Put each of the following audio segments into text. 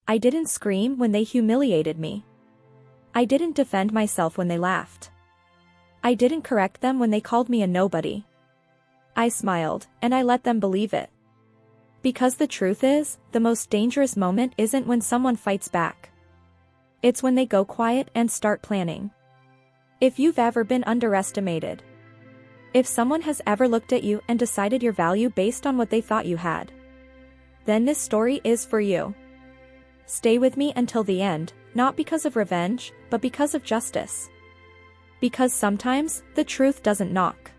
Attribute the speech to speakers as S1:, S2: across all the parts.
S1: I didn't scream when they humiliated me. I didn't defend myself when they laughed. I didn't correct them when they called me a nobody. I smiled, and I let them believe it. Because the truth is, the most dangerous moment isn't when someone fights back. It's when they go quiet and start planning. If you've ever been underestimated. If someone has ever looked at you and decided your value based on what they thought you had, then this story is for you. Stay with me until the end, not because of revenge, but because of justice. Because sometimes, the truth doesn't knock.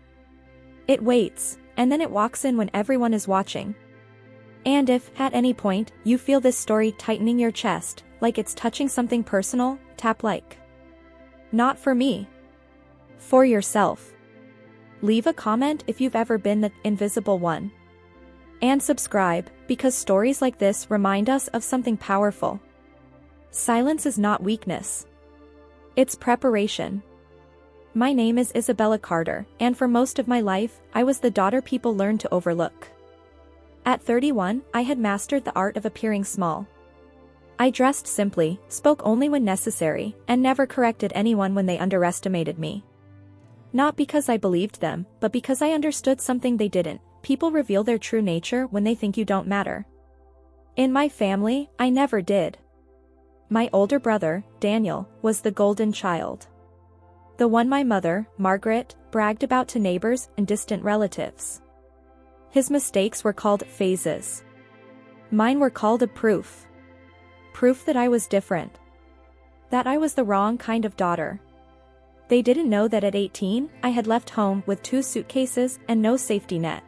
S1: It waits, and then it walks in when everyone is watching. And if, at any point, you feel this story tightening your chest, like it's touching something personal, tap like. Not for me. For yourself. Leave a comment if you've ever been the invisible one. And subscribe, because stories like this remind us of something powerful. Silence is not weakness. It's preparation. My name is Isabella Carter, and for most of my life, I was the daughter people learned to overlook. At 31, I had mastered the art of appearing small. I dressed simply, spoke only when necessary, and never corrected anyone when they underestimated me. Not because I believed them, but because I understood something they didn't. People reveal their true nature when they think you don't matter. In my family, I never did. My older brother, Daniel, was the golden child. The one my mother, Margaret, bragged about to neighbors and distant relatives. His mistakes were called phases. Mine were called a proof. Proof that I was different. That I was the wrong kind of daughter. They didn't know that at 18, I had left home with 2 suitcases and no safety net.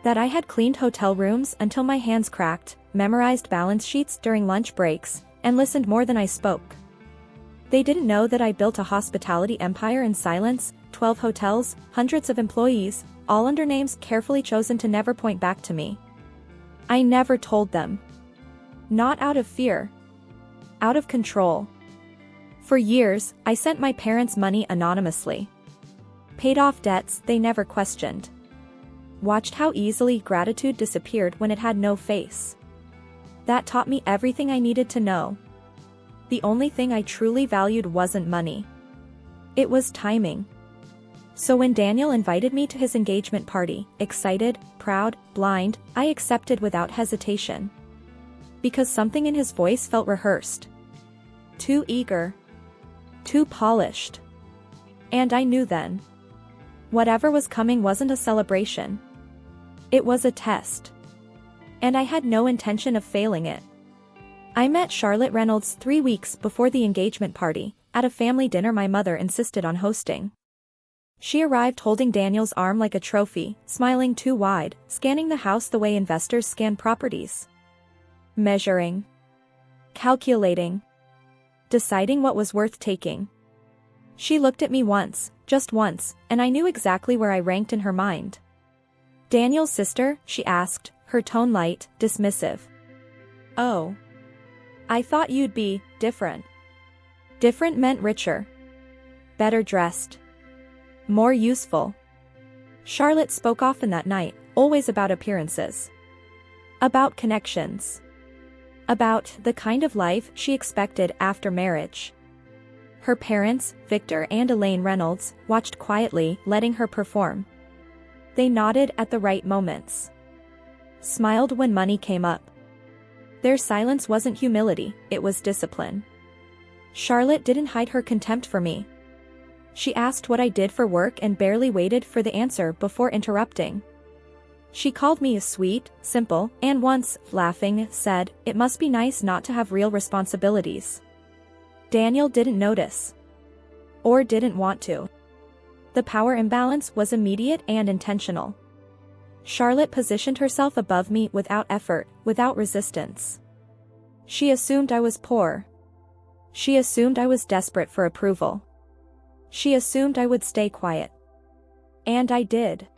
S1: That I had cleaned hotel rooms until my hands cracked, memorized balance sheets during lunch breaks, and listened more than I spoke. They didn't know that I built a hospitality empire in silence, 12 hotels, hundreds of employees, all under names carefully chosen to never point back to me. I never told them. Not out of fear. Out of control. For years, I sent my parents money anonymously. Paid off debts they never questioned. Watched how easily gratitude disappeared when it had no face. That taught me everything I needed to know. The only thing I truly valued wasn't money. It was timing. So when Daniel invited me to his engagement party, excited, proud, blind, I accepted without hesitation. Because something in his voice felt rehearsed. Too eager. Too polished. And I knew then. Whatever was coming wasn't a celebration. It was a test. And I had no intention of failing it. I met Charlotte Reynolds 3 weeks before the engagement party, at a family dinner my mother insisted on hosting. She arrived holding Daniel's arm like a trophy, smiling too wide, scanning the house the way investors scan properties. Measuring. Calculating. Deciding what was worth taking. She looked at me once, just once, and I knew exactly where I ranked in her mind. Daniel's sister, she asked, her tone light, dismissive. Oh. I thought you'd be different. Different meant richer. Better dressed. More useful. Charlotte spoke often that night, always about appearances. About connections. About the kind of life she expected after marriage. Her parents, Victor and Elaine Reynolds, watched quietly, letting her perform. They nodded at the right moments. Smiled when money came up. Their silence wasn't humility, it was discipline. Charlotte didn't hide her contempt for me. She asked what I did for work and barely waited for the answer before interrupting. She called me sweet, simple, and once, laughing, said, "It must be nice not to have real responsibilities." Daniel didn't notice. Or didn't want to. The power imbalance was immediate and intentional. Charlotte positioned herself above me without effort, without resistance. She assumed I was poor. She assumed I was desperate for approval. She assumed I would stay quiet. And I did.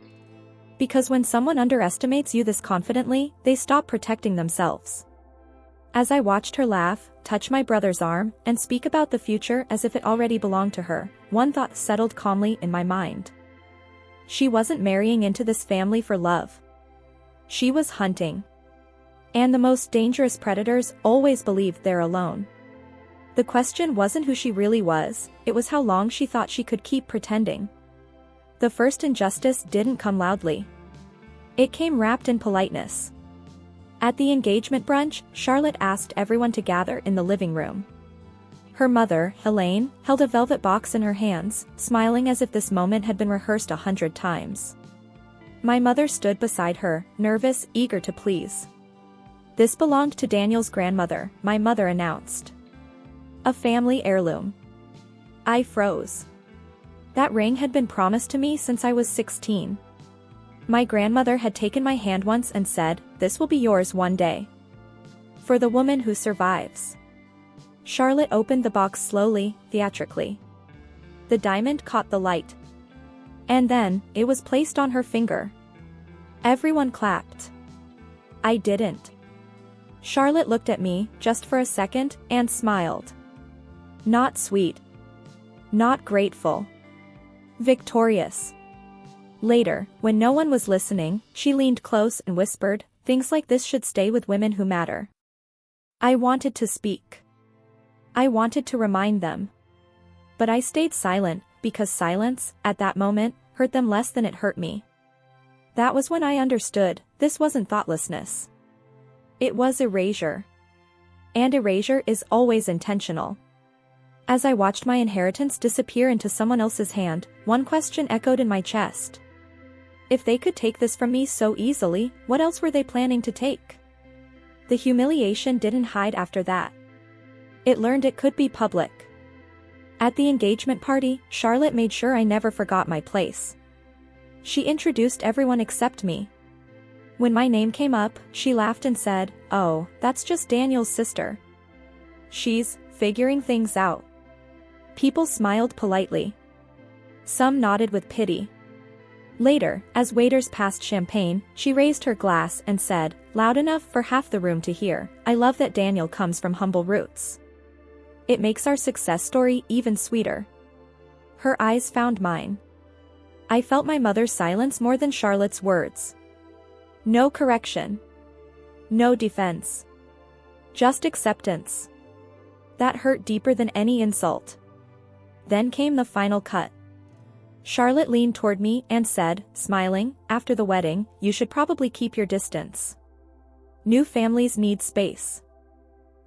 S1: Because when someone underestimates you this confidently, they stop protecting themselves. As I watched her laugh, touch my brother's arm, and speak about the future as if it already belonged to her, one thought settled calmly in my mind. She wasn't marrying into this family for love. She was hunting. And the most dangerous predators always believed they're alone. The question wasn't who she really was, it was how long she thought she could keep pretending. The first injustice didn't come loudly. It came wrapped in politeness. At the engagement brunch, Charlotte asked everyone to gather in the living room. Her mother, Helene, held a velvet box in her hands, smiling as if this moment had been rehearsed 100 times. My mother stood beside her, nervous, eager to please. "This belonged to Daniel's grandmother," my mother announced. "A family heirloom." I froze. That ring had been promised to me since I was 16. My grandmother had taken my hand once and said, "This will be yours one day. For the woman who survives." Charlotte opened the box slowly, theatrically. The diamond caught the light. And then, it was placed on her finger. Everyone clapped. I didn't. Charlotte looked at me, just for a second, and smiled. Not sweet. Not grateful. Victorious. Later, when no one was listening, she leaned close and whispered, "Things like this should stay with women who matter." I wanted to speak. I wanted to remind them. But I stayed silent, because silence, at that moment, hurt them less than it hurt me. That was when I understood, this wasn't thoughtlessness. It was erasure. And erasure is always intentional. As I watched my inheritance disappear into someone else's hand, one question echoed in my chest. If they could take this from me so easily, what else were they planning to take? The humiliation didn't hide after that. It learned it could be public. At the engagement party, Charlotte made sure I never forgot my place. She introduced everyone except me. When my name came up, she laughed and said, "Oh, that's just Daniel's sister. She's figuring things out." People smiled politely. Some nodded with pity. Later, as waiters passed champagne, she raised her glass and said, loud enough for half the room to hear, "I love that Daniel comes from humble roots. It makes our success story even sweeter." Her eyes found mine. I felt my mother's silence more than Charlotte's words. No correction. No defense. Just acceptance. That hurt deeper than any insult. Then came the final cut. Charlotte leaned toward me and said, smiling, "After the wedding, you should probably keep your distance. New families need space.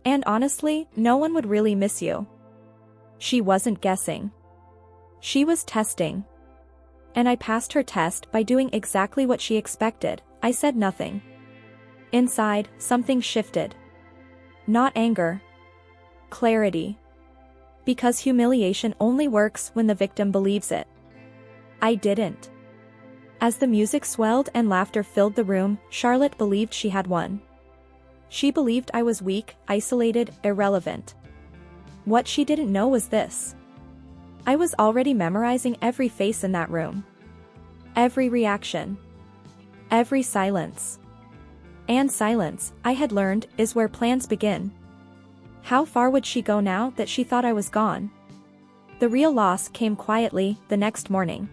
S1: And honestly, no one would really miss you." She wasn't guessing. She was testing. And I passed her test by doing exactly what she expected. I said nothing. Inside, something shifted. Not anger. Clarity. Because humiliation only works when the victim believes it. I didn't. As the music swelled and laughter filled the room, Charlotte believed she had won. She believed I was weak, isolated, irrelevant. What she didn't know was this. I was already memorizing every face in that room. Every reaction. Every silence. And silence, I had learned, is where plans begin. How far would she go now that she thought I was gone? The real loss came quietly, the next morning.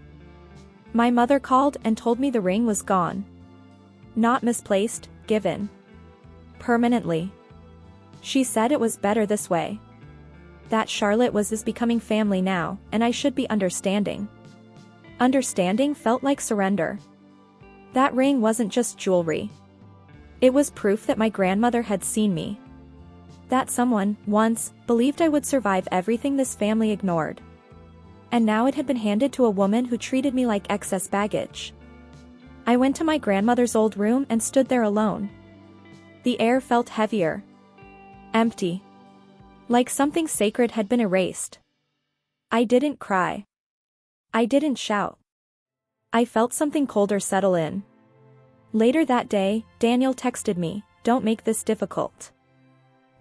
S1: My mother called and told me the ring was gone. Not misplaced, given. Permanently. She said it was better this way. That Charlotte was becoming family now, and I should be understanding. Understanding felt like surrender. That ring wasn't just jewelry. It was proof that my grandmother had seen me. That someone, once, believed I would survive everything this family ignored. And now it had been handed to a woman who treated me like excess baggage. I went to my grandmother's old room and stood there alone. The air felt heavier. Empty. Like something sacred had been erased. I didn't cry. I didn't shout. I felt something colder settle in. Later that day, Daniel texted me, "Don't make this difficult."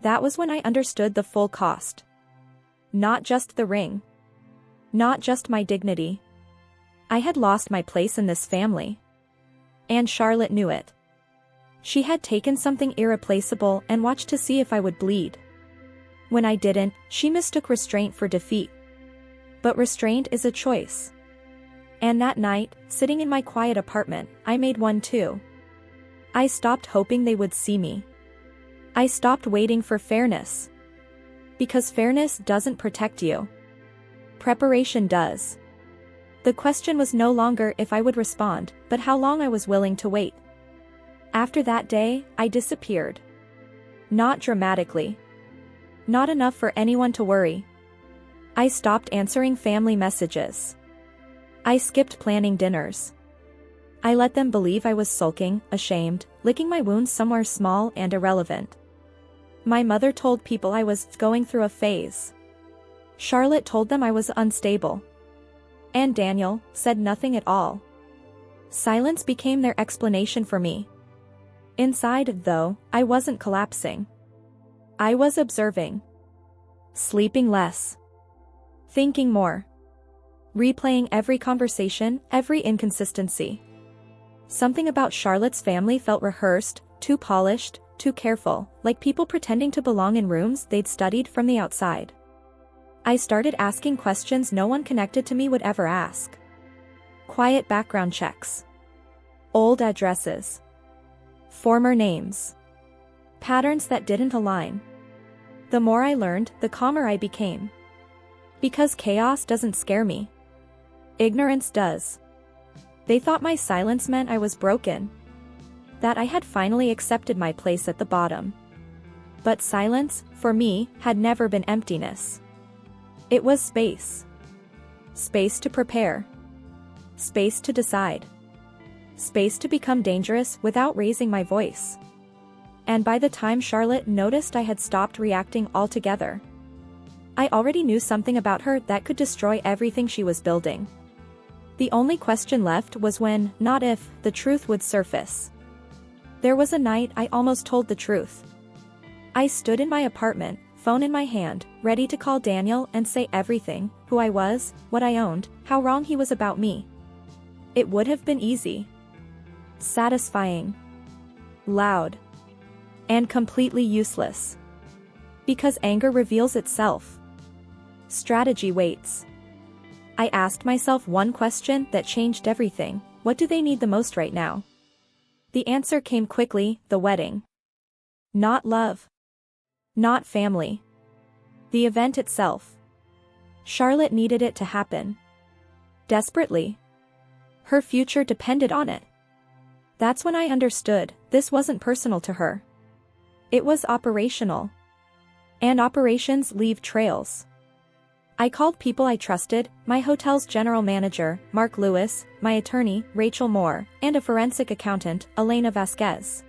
S1: That was when I understood the full cost. Not just the ring. Not just my dignity. I had lost my place in this family. And Charlotte knew it. She had taken something irreplaceable and watched to see if I would bleed. When I didn't, she mistook restraint for defeat. But restraint is a choice. And that night, sitting in my quiet apartment, I made one too. I stopped hoping they would see me. I stopped waiting for fairness. Because fairness doesn't protect you. Preparation does. The question was no longer if I would respond, but how long I was willing to wait. After that day, I disappeared. Not dramatically. Not enough for anyone to worry. I stopped answering family messages. I skipped planning dinners. I let them believe I was sulking, ashamed, licking my wounds somewhere small and irrelevant. My mother told people I was going through a phase. Charlotte told them I was unstable. And Daniel said nothing at all. Silence became their explanation for me. Inside, though, I wasn't collapsing. I was observing. Sleeping less. Thinking more. Replaying every conversation, every inconsistency. Something about Charlotte's family felt rehearsed, too polished, too careful, like people pretending to belong in rooms they'd studied from the outside. I started asking questions no one connected to me would ever ask. Quiet background checks. Old addresses. Former names. Patterns that didn't align. The more I learned, the calmer I became. Because chaos doesn't scare me. Ignorance does. They thought my silence meant I was broken. That I had finally accepted my place at the bottom. But silence, for me, had never been emptiness. It was space. Space to prepare. Space to decide. Space to become dangerous without raising my voice. And by the time Charlotte noticed I had stopped reacting altogether, I already knew something about her that could destroy everything she was building. The only question left was when, not if, the truth would surface. There was a night I almost told the truth. I stood in my apartment, phone in my hand, ready to call Daniel and say everything, who I was, what I owned, how wrong he was about me. It would have been easy. Satisfying. Loud. And completely useless. Because anger reveals itself. Strategy waits. I asked myself one question that changed everything: what do they need the most right now? The answer came quickly: the wedding. Not love. Not family. The event itself. Charlotte needed it to happen. Desperately. Her future depended on it. That's when I understood, this wasn't personal to her. It was operational. And operations leave trails. I called people I trusted, my hotel's general manager, Mark Lewis, my attorney, Rachel Moore, and a forensic accountant, Elena Vasquez.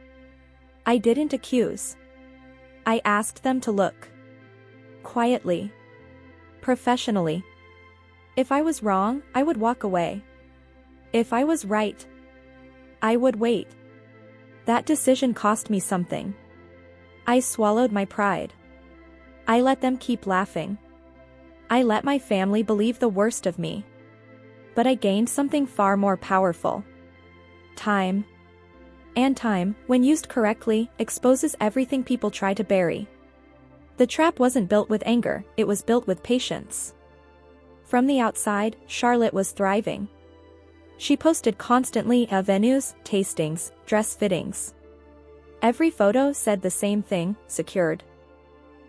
S1: I didn't accuse. I asked them to look. Quietly. Professionally. If I was wrong, I would walk away. If I was right, I would wait. That decision cost me something. I swallowed my pride. I let them keep laughing. I let my family believe the worst of me. But I gained something far more powerful. Time. And time, when used correctly, exposes everything people try to bury. The trap wasn't built with anger, it was built with patience. From the outside, Charlotte was thriving. She posted constantly at venues, tastings, dress fittings. Every photo said the same thing: secured.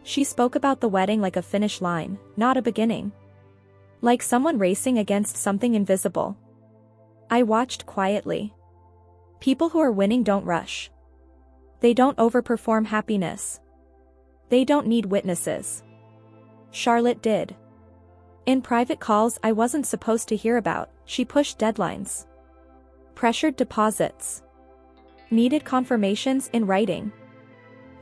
S1: She spoke about the wedding like a finish line, not a beginning. Like someone racing against something invisible. I watched quietly. People who are winning don't rush. They don't overperform happiness. They don't need witnesses. Charlotte did. In private calls I wasn't supposed to hear about, she pushed deadlines. Pressured deposits. Needed confirmations in writing.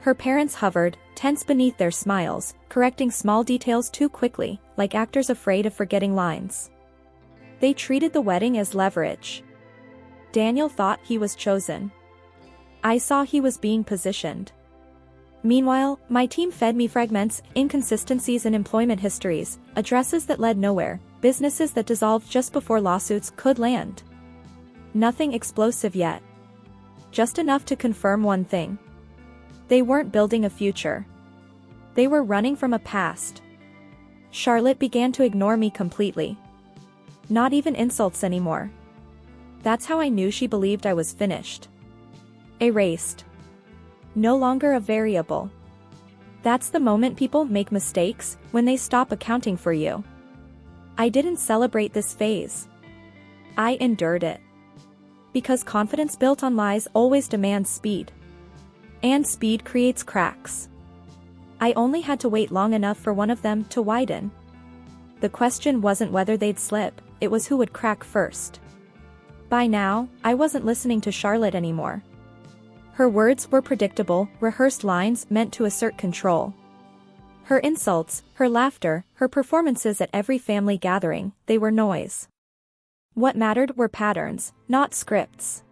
S1: Her parents hovered, tense beneath their smiles, correcting small details too quickly, like actors afraid of forgetting lines. They treated the wedding as leverage. Daniel thought he was chosen. I saw he was being positioned. Meanwhile, my team fed me fragments, inconsistencies in employment histories, addresses that led nowhere, businesses that dissolved just before lawsuits could land. Nothing explosive yet. Just enough to confirm one thing. They weren't building a future. They were running from a past. Charlotte began to ignore me completely. Not even insults anymore. That's how I knew she believed I was finished. Erased. No longer a variable. That's the moment people make mistakes, when they stop accounting for you. I didn't celebrate this phase. I endured it. Because confidence built on lies always demands speed. And speed creates cracks. I only had to wait long enough for one of them to widen. The question wasn't whether they'd slip, it was who would crack first. By now, I wasn't listening to Charlotte anymore. Her words were predictable, rehearsed lines meant to assert control. Her insults, her laughter, her performances at every family gathering, they were noise. What mattered were patterns, not scripts.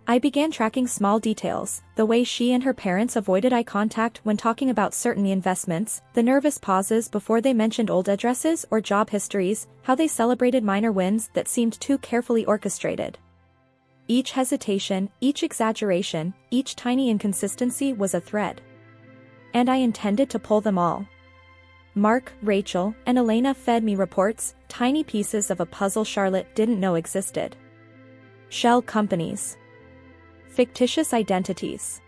S1: I began tracking small details, the way she and her parents avoided eye contact when talking about certain investments, the nervous pauses before they mentioned old addresses or job histories, how they celebrated minor wins that seemed too carefully orchestrated. Each hesitation, each exaggeration, each tiny inconsistency was a thread. And I intended to pull them all. Mark, Rachel, and Elena fed me reports, tiny pieces of a puzzle Charlotte didn't know existed. Shell companies. Fictitious identities.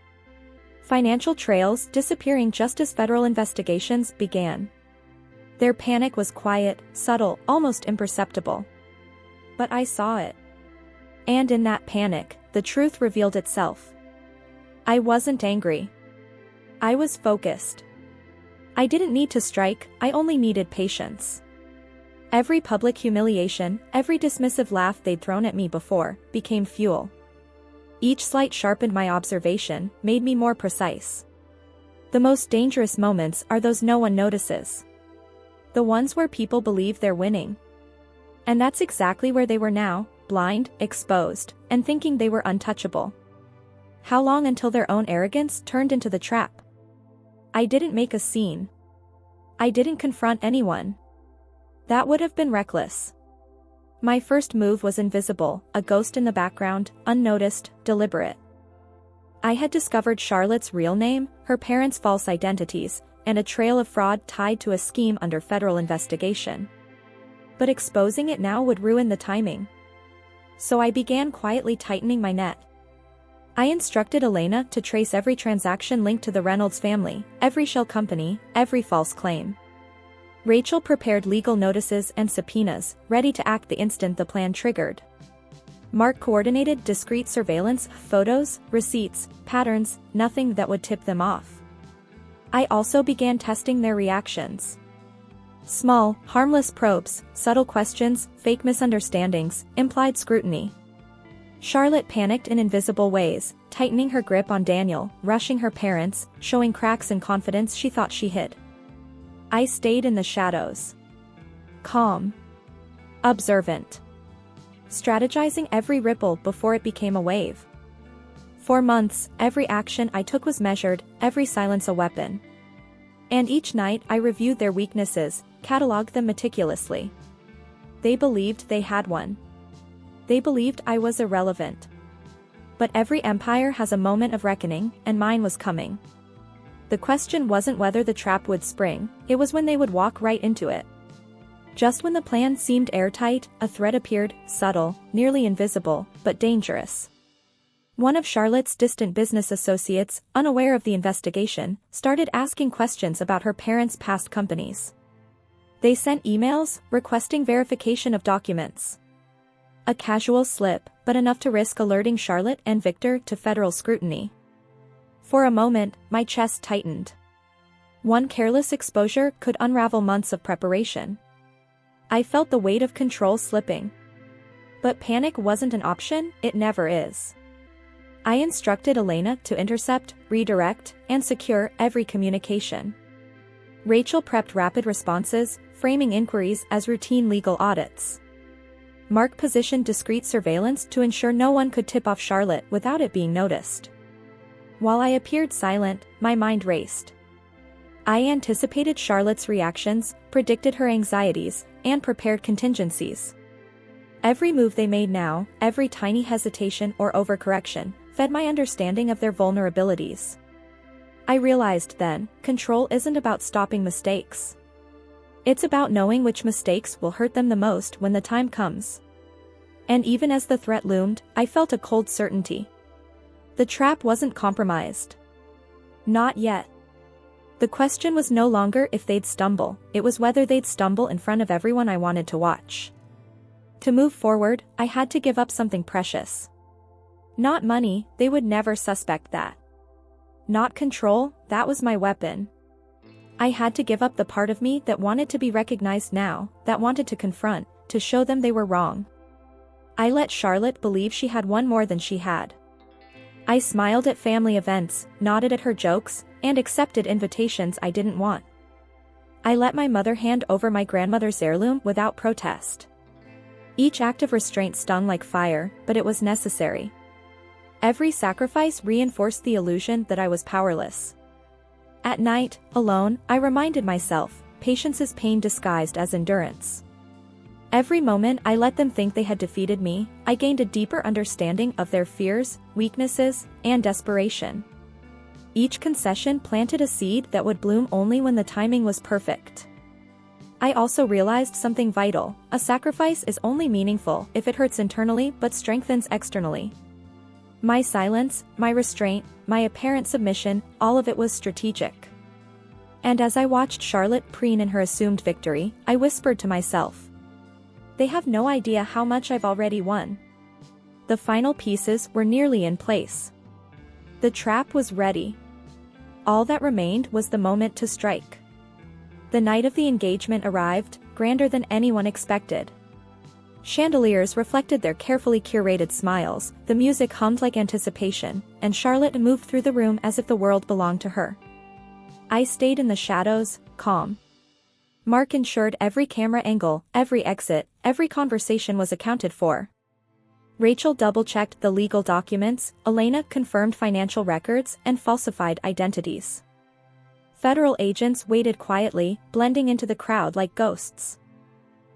S1: Financial trails disappearing just as federal investigations began. Their panic was quiet, subtle, almost imperceptible. But I saw it. And in that panic, the truth revealed itself. I wasn't angry. I was focused. I didn't need to strike, I only needed patience. Every public humiliation, every dismissive laugh they'd thrown at me before, became fuel. Each slight sharpened my observation, made me more precise. The most dangerous moments are those no one notices. The ones where people believe they're winning. And that's exactly where they were now, blind, exposed, and thinking they were untouchable. How long until their own arrogance turned into the trap? I didn't make a scene. I didn't confront anyone. That would have been reckless. My first move was invisible, a ghost in the background, unnoticed, deliberate. I had discovered Charlotte's real name, her parents' false identities, and a trail of fraud tied to a scheme under federal investigation. But exposing it now would ruin the timing. So I began quietly tightening my net. I instructed Elena to trace every transaction linked to the Reynolds family, every shell company, every false claim. Rachel prepared legal notices and subpoenas, ready to act the instant the plan triggered. Mark coordinated discreet surveillance, photos, receipts, patterns, nothing that would tip them off. I also began testing their reactions. Small, harmless probes, subtle questions, fake misunderstandings, implied scrutiny. Charlotte panicked in invisible ways, tightening her grip on Daniel, rushing her parents, showing cracks in confidence she thought she hid. I stayed in the shadows. Calm. Observant. Strategizing every ripple before it became a wave. For months, every action I took was measured, every silence a weapon. And each night I reviewed their weaknesses, cataloged them meticulously. They believed they had one. They believed I was irrelevant. But every empire has a moment of reckoning, and mine was coming. The question wasn't whether the trap would spring, it was when they would walk right into it. Just when the plan seemed airtight, a threat appeared, subtle, nearly invisible, but dangerous. One of Charlotte's distant business associates, unaware of the investigation, started asking questions about her parents' past companies. They sent emails, requesting verification of documents. A casual slip, but enough to risk alerting Charlotte and Victor to federal scrutiny. For a moment, my chest tightened. One careless exposure could unravel months of preparation. I felt the weight of control slipping. But panic wasn't an option, it never is. I instructed Elena to intercept, redirect, and secure every communication. Rachel prepped rapid responses, framing inquiries as routine legal audits. Mark positioned discreet surveillance to ensure no one could tip off Charlotte without it being noticed. While I appeared silent, my mind raced. I anticipated Charlotte's reactions, predicted her anxieties, and prepared contingencies. Every move they made now, every tiny hesitation or overcorrection, fed my understanding of their vulnerabilities. I realized then, control isn't about stopping mistakes. It's about knowing which mistakes will hurt them the most when the time comes. And even as the threat loomed, I felt a cold certainty. The trap wasn't compromised. Not yet. The question was no longer if they'd stumble, it was whether they'd stumble in front of everyone I wanted to watch. To move forward, I had to give up something precious. Not money, they would never suspect that. Not control, that was my weapon. I had to give up the part of me that wanted to be recognized now, that wanted to confront, to show them they were wrong. I let Charlotte believe she had one more than she had. I smiled at family events, nodded at her jokes, and accepted invitations I didn't want. I let my mother hand over my grandmother's heirloom without protest. Each act of restraint stung like fire, but it was necessary. Every sacrifice reinforced the illusion that I was powerless. At night, alone, I reminded myself, patience is pain disguised as endurance. Every moment I let them think they had defeated me, I gained a deeper understanding of their fears, weaknesses, and desperation. Each concession planted a seed that would bloom only when the timing was perfect. I also realized something vital: a sacrifice is only meaningful if it hurts internally but strengthens externally. My silence, my restraint, my apparent submission, all of it was strategic. And as I watched Charlotte preen in her assumed victory, I whispered to myself, they have no idea how much I've already won. The final pieces were nearly in place. The trap was ready. All that remained was the moment to strike. The night of the engagement arrived, grander than anyone expected. Chandeliers reflected their carefully curated smiles, the music hummed like anticipation, and Charlotte moved through the room as if the world belonged to her. I stayed in the shadows, calm. Mark ensured every camera angle, every exit, every conversation was accounted for. Rachel double-checked the legal documents, Elena confirmed financial records and falsified identities. Federal agents waited quietly, blending into the crowd like ghosts.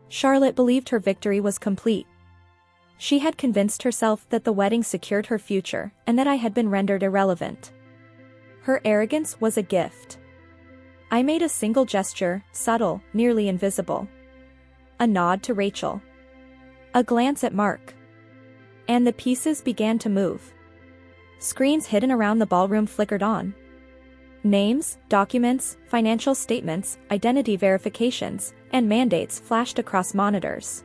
S1: Charlotte believed her victory was complete. She had convinced herself that the wedding secured her future, and that I had been rendered irrelevant. Her arrogance was a gift. I made a single gesture, subtle, nearly invisible. A nod to Rachel. A glance at Mark. And the pieces began to move. Screens hidden around the ballroom flickered on. Names, documents, financial statements, identity verifications, and mandates flashed across monitors.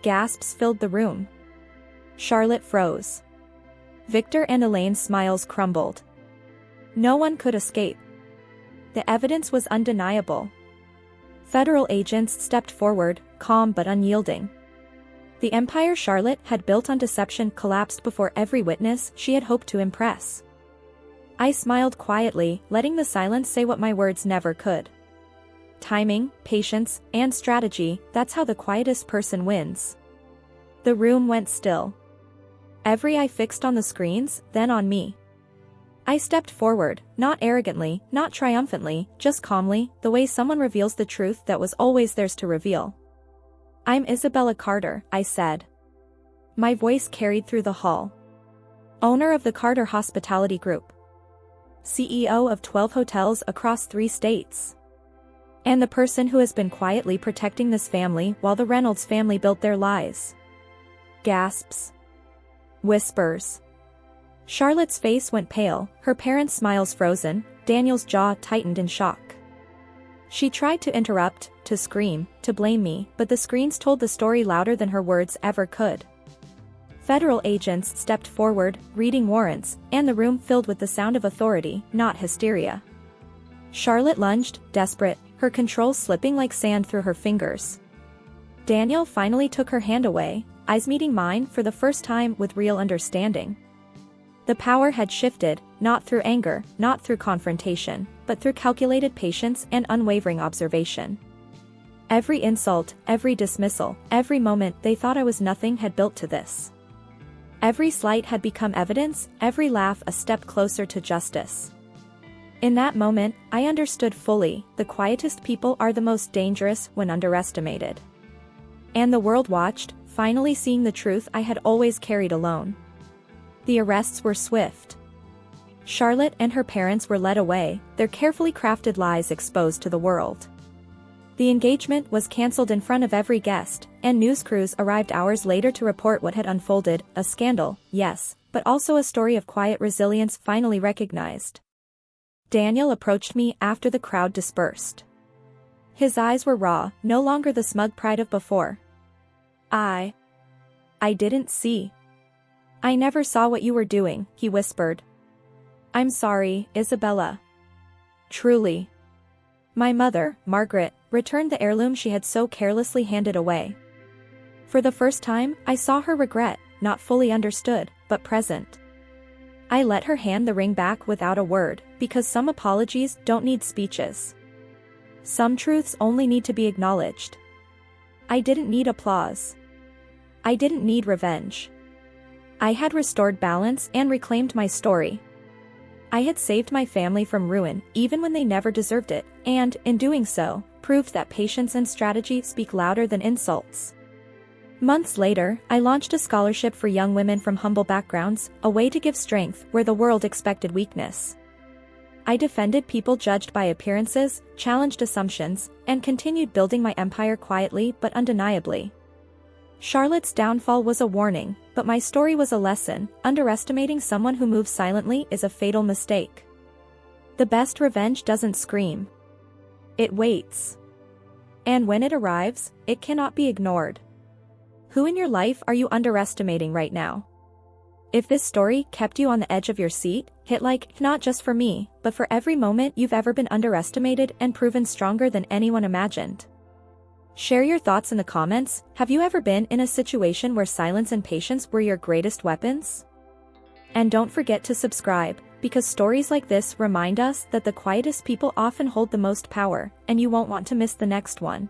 S1: Gasps filled the room. Charlotte froze. Victor and Elaine's smiles crumbled. No one could escape. The evidence was undeniable. Federal agents stepped forward, calm but unyielding. The empire Charlotte had built on deception collapsed before every witness she had hoped to impress. I smiled quietly, letting the silence say what my words never could. Timing, patience, and strategy, that's how the quietest person wins. The room went still. Every eye fixed on the screens, then on me. I stepped forward, not arrogantly, not triumphantly, just calmly, the way someone reveals the truth that was always theirs to reveal. I'm Isabella Carter, I said. My voice carried through the hall. Owner of the Carter Hospitality Group. CEO of 12 hotels across 3 states. And the person who has been quietly protecting this family while the Reynolds family built their lies. Gasps. Whispers. Charlotte's face went pale, her parents' smiles frozen, Daniel's jaw tightened in shock. She tried to interrupt, to scream, to blame me, but the screens told the story louder than her words ever could. Federal agents stepped forward, reading warrants, and the room filled with the sound of authority, not hysteria. Charlotte lunged, desperate, her control slipping like sand through her fingers. Daniel finally took her hand away, eyes meeting mine for the first time with real understanding. The power had shifted, not through anger, not through confrontation, but through calculated patience and unwavering observation. Every insult, every dismissal, every moment they thought I was nothing had built to this. Every slight had become evidence, every laugh a step closer to justice. In that moment, I understood fully, the quietest people are the most dangerous when underestimated. And the world watched, finally seeing the truth I had always carried alone. The arrests were swift. Charlotte and her parents were led away, their carefully crafted lies exposed to the world. The engagement was cancelled in front of every guest, and news crews arrived hours later to report what had unfolded, a scandal, yes, but also a story of quiet resilience finally recognized. Daniel approached me after the crowd dispersed. His eyes were raw, no longer the smug pride of before. I didn't see. I never saw what you were doing, he whispered. I'm sorry, Isabella. Truly. My mother, Margaret, returned the heirloom she had so carelessly handed away. For the first time, I saw her regret, not fully understood, but present. I let her hand the ring back without a word, because some apologies don't need speeches. Some truths only need to be acknowledged. I didn't need applause. I didn't need revenge. I had restored balance and reclaimed my story. I had saved my family from ruin, even when they never deserved it, and, in doing so, proved that patience and strategy speak louder than insults. Months later, I launched a scholarship for young women from humble backgrounds, a way to give strength where the world expected weakness. I defended people judged by appearances, challenged assumptions, and continued building my empire quietly but undeniably. Charlotte's downfall was a warning, but my story was a lesson. Underestimating someone who moves silently is a fatal mistake. The best revenge doesn't scream. It waits. And when it arrives, it cannot be ignored. Who in your life are you underestimating right now? If this story kept you on the edge of your seat, hit like, not just for me, but for every moment you've ever been underestimated and proven stronger than anyone imagined. Share your thoughts in the comments. Have you ever been in a situation where silence and patience were your greatest weapons? And don't forget to subscribe, because stories like this remind us that the quietest people often hold the most power, and you won't want to miss the next one.